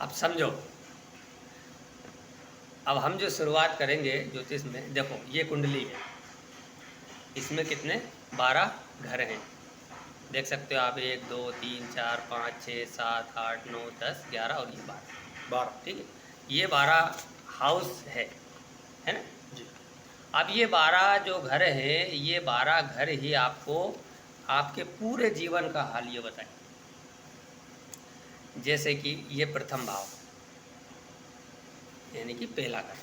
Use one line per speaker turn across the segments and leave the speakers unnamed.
अब समझो, अब हम जो शुरुआत करेंगे ज्योतिष में, देखो ये कुंडली है, इसमें कितने 12 घर हैं, देख सकते हो आप, 1 2 3 4 5 6 7 8 9 10 11 और ये 12, ठीक है। ये 12 हाउस है ना
जी।
अब ये 12 जो घर हैं, ये 12 घर ही आपको आपके पूरे जीवन का हाल ये बताएं। जैसे कि ये प्रथम भाव, यानी कि पहला घर,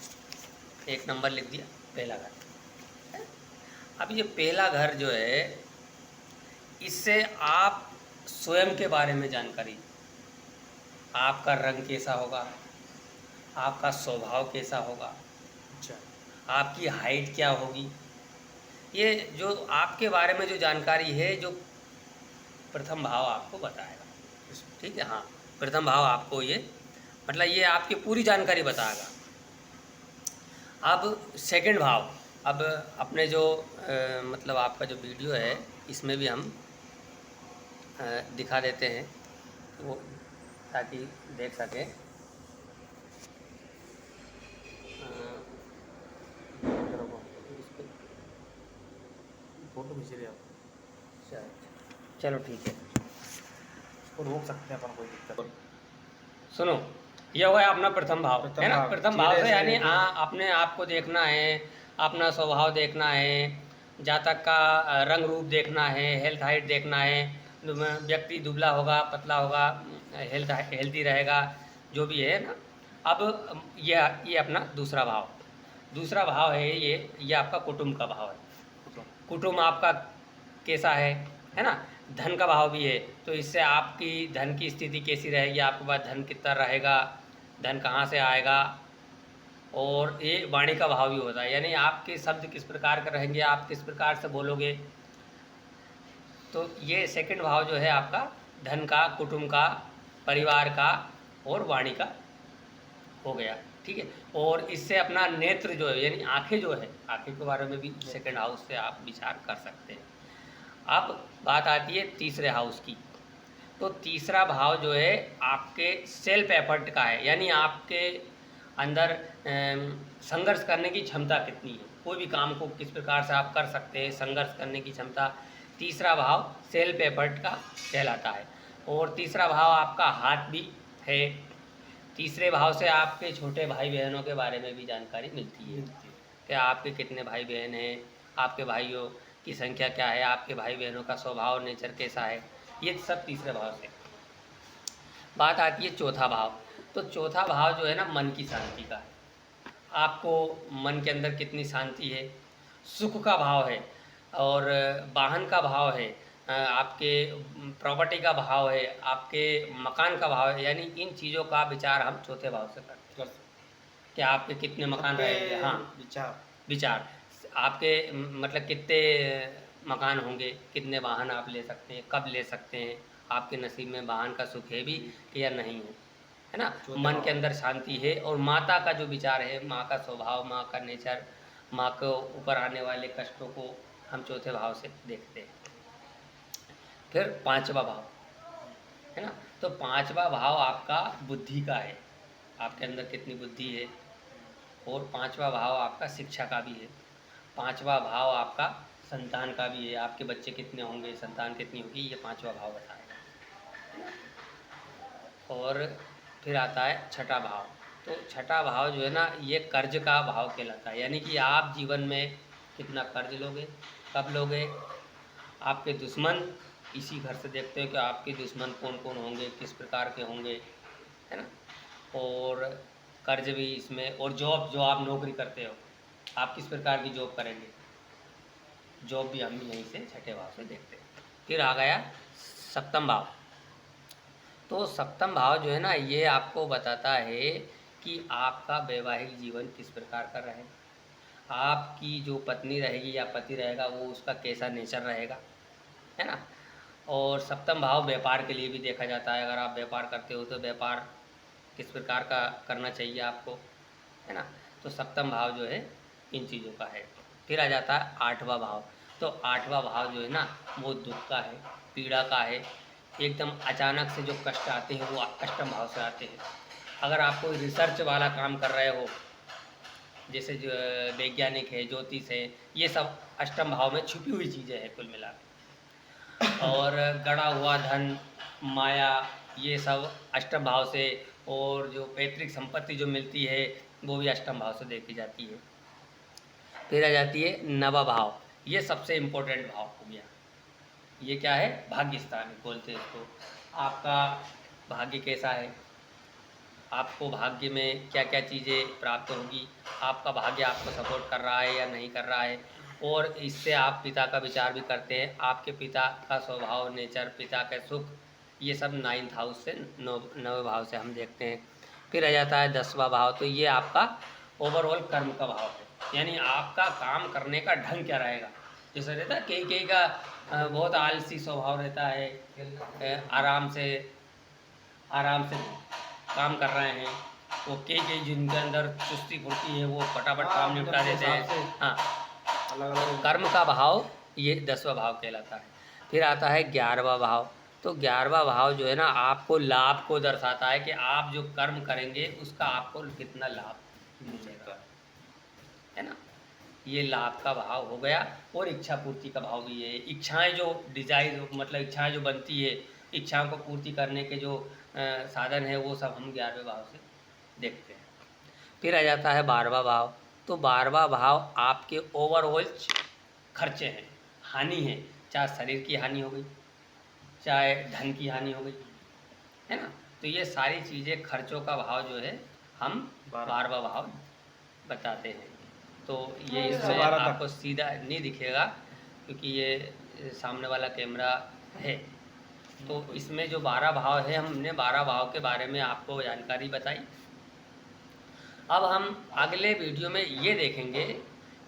1 नंबर लिख दिया, पहला घर है। अब ये पहला घर जो है, इससे आप स्वयं के बारे में जानकारी, आपका रंग कैसा होगा, आपका स्वभाव कैसा होगा,
अच्छा।
आपकी हाइट क्या होगी, ये जो आपके बारे में जो जानकारी है, जो प्रथम भाव आपको बताएगा, ठीक है। हाँ, प्रथम भाव आपको ये मतलब ये आपकी पूरी जानकारी बताएगा। अब सेकंड भाव, अब अपने जो मतलब आपका जो वीडियो है, इसमें भी हम दिखा देते हैं, वो ताकि देख सके।
फोटो खींच रहे आप?
चलो ठीक है,
उसको रोक सकते हैं अपन, कोई दिक्कत।
सुनो, ये हो गया अपना प्रथम भाव,
प्रथम
है ना।
भाव,
प्रथम भाव से यानी अपने आप को देखना है, अपना स्वभाव देखना है, जातक का रंग रूप देखना है, हेल्थ हाइट देखना है, व्यक्ति दुबला होगा पतला होगा, हेल्थी रहेगा, जो भी है ना। अब ये अपना दूसरा भाव, दूसरा भाव है ये आपका कुटुंब का भाव है। कुटुंब आपका कैसा है ना। धन का भाव भी है, तो इससे आपकी धन की स्थिति कैसी रहेगी, आपके पास धन कितना रहेगा, धन कहाँ से आएगा। और ये वाणी का भाव भी होता है, यानी आपके शब्द किस प्रकार के रहेंगे, आप किस प्रकार से बोलोगे। तो ये सेकंड भाव जो है आपका धन का, कुटुंब का, परिवार का और वाणी का हो गया, ठीक है। और इससे अपना नेत्र जो है, यानी आंखें जो है, आंखें के बारे में भी सेकंड हाउस से आप विचार कर सकते हैं। अब बात आती है तीसरे हाउस की। तो तीसरा भाव जो है आपके सेल्फ एफर्ट का है, यानी आपके अंदर संघर्ष करने की क्षमता कितनी है, कोई भी काम को किस प्रकार से आप कर सकते हैं, संघर्ष करने की क्षमता। तीसरा भाव सेल्फ एफर्ट का कहलाता है। और तीसरा भाव आपका हाथ भी है। तीसरे भाव से आपके छोटे भाई बहनों के बारे में भी जानकारी मिलती है कि आपके कितने भाई बहन हैं, आपके भाइयों की संख्या क्या है, आपके भाई बहनों का स्वभाव नेचर कैसा है, ये सब तीसरे भाव से। बात आती है चौथा भाव। तो चौथा भाव जो है ना, मन की शांति का है, आपको मन के अंदर कितनी शांति है। सुख का भाव है, और वाहन का भाव है, आपके प्रॉपर्टी का भाव है, आपके मकान का भाव है, यानी इन चीज़ों का विचार हम चौथे भाव से करते हैं कि आपके कितने मकान रहेंगे। हाँ, विचार आपके मतलब कितने मकान होंगे, कितने वाहन आप ले सकते हैं, कब ले सकते हैं, आपके नसीब में वाहन का सुख है भी कि या नहीं है ना। मन के अंदर शांति है। और माता का जो विचार है, माँ का स्वभाव, माँ का नेचर, माँ को ऊपर आने वाले कष्टों को हम चौथे भाव से देखते हैं। फिर पांचवा भाव है ना, तो पांचवा भाव आपका बुद्धि का है, आपके अंदर कितनी बुद्धि है। और पांचवा भाव आपका शिक्षा का भी है। पांचवा भाव आपका संतान का भी है, आपके बच्चे कितने होंगे, संतान कितनी होगी, ये पांचवा भाव बताएगा। और फिर आता है छठा भाव। तो छठा भाव जो है ना, ये कर्ज का भाव कहलाता है, यानी कि आप जीवन में कितना कर्ज लोगे, कब लोगे। आपके दुश्मन इसी घर से देखते हो कि आपके दुश्मन कौन कौन होंगे, किस प्रकार के होंगे, है ना। और कर्ज भी इसमें। और जॉब, जो आप नौकरी करते हो, आप किस प्रकार की जॉब करेंगे, जॉब भी हम यहीं से छठे भाव से देखते हैं। फिर आ गया सप्तम भाव। तो सप्तम भाव जो है ना, ये आपको बताता है कि आपका वैवाहिक जीवन किस प्रकार का रहेगा, आपकी जो पत्नी रहेगी या पति रहेगा, वो उसका कैसा नेचर रहेगा, है ना। और सप्तम भाव व्यापार के लिए भी देखा जाता है, अगर आप व्यापार करते हो तो व्यापार किस प्रकार का करना चाहिए आपको, है ना। तो सप्तम भाव जो है इन चीज़ों का है। फिर आ जाता है आठवां भाव। तो आठवां भाव जो है ना, वो दुख का है, पीड़ा का है। एकदम अचानक से जो कष्ट आते हैं वो अष्टम भाव से आते हैं। अगर आप कोई रिसर्च वाला काम कर रहे हो, जैसे जो वैज्ञानिक है, ज्योतिष है, ये सब अष्टम भाव में छुपी हुई चीज़ें हैं कुल मिला के। और गड़ा हुआ धन, माया, ये सब अष्टम भाव से, और जो पैतृक संपत्ति जो मिलती है वो भी अष्टम भाव से देखी जाती है। फिर आ जाती है नवा भाव, ये सबसे इम्पोर्टेंट भाव हो गया। ये क्या है? भाग्य स्थान बोलते हैं इसको। आपका भाग्य कैसा है, आपको भाग्य में क्या क्या चीज़ें प्राप्त होगी, आपका भाग्य आपको सपोर्ट कर रहा है या नहीं कर रहा है, और इससे आप पिता का विचार भी करते हैं। आपके पिता का स्वभाव, नेचर, पिता का सुख, ये सब 9th हाउस से, नवे भाव से हम देखते हैं। फिर आ जाता है 10वां भाव, तो ये आपका ओवरऑल कर्म का भाव है, यानी आपका काम करने का ढंग क्या रहेगा। जैसे रहता है कई कई का बहुत आलसी स्वभाव रहता है, आराम से काम कर रहे हैं, वो कई जिनके अंदर चुस्ती फुर्ती है, वो फटाफट काम निपटा देते हैं। हाँ,
अलग अलग
कर्म का भाव ये 10वां भाव कहलाता है। फिर आता है 11वां भाव, तो 11वां भाव जो है ना, आपको लाभ को दर्शाता है कि आप जो कर्म करेंगे उसका आपको कितना लाभ मिलेगा, है ना। ये लाभ का भाव हो गया। और इच्छा पूर्ति का भाव भी है। इच्छाएं जो डिजायर, मतलब इच्छाएं जो बनती है, इच्छाओं को पूर्ति करने के जो साधन है, वो सब हम 11वें भाव से देखते हैं। फिर आ जाता है 12वां भाव, तो 12वां भाव आपके ओवरऑल खर्चे हैं, हानि है, चाहे शरीर की हानि हो गई, चाहे धन की हानि हो गई, है ना। तो ये सारी चीज़ें, खर्चों का भाव जो है हम 12वां भाव बताते हैं। तो ये इसमें
12 तक।
आपको सीधा नहीं दिखेगा क्योंकि ये सामने वाला कैमरा है। तो इसमें जो 12 भाव है, हमने 12 भाव के बारे में आपको जानकारी बताई। अब हम अगले वीडियो में ये देखेंगे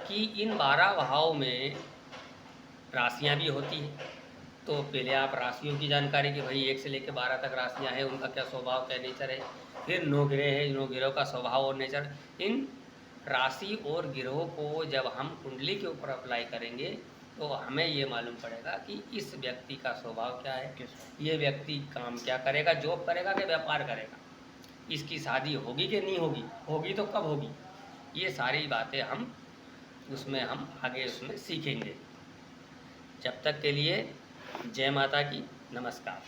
कि इन 12 भाव में राशियां भी होती हैं। तो पहले आप राशियों की जानकारी कि भाई 1 से लेकर 12 तक राशियां हैं, उनका क्या स्वभाव, क्या नेचर है। फिर 9 ग्रह है, 9 ग्रहों का स्वभाव और नेचर। इन राशि और ग्रहों को जब हम कुंडली के ऊपर अप्लाई करेंगे तो हमें ये मालूम पड़ेगा कि इस व्यक्ति का स्वभाव क्या है, ये व्यक्ति काम क्या करेगा, जॉब करेगा कि व्यापार करेगा, इसकी शादी होगी कि नहीं होगी, होगी तो कब होगी। ये सारी बातें हम आगे उसमें सीखेंगे। जब तक के लिए जय माता की, नमस्कार।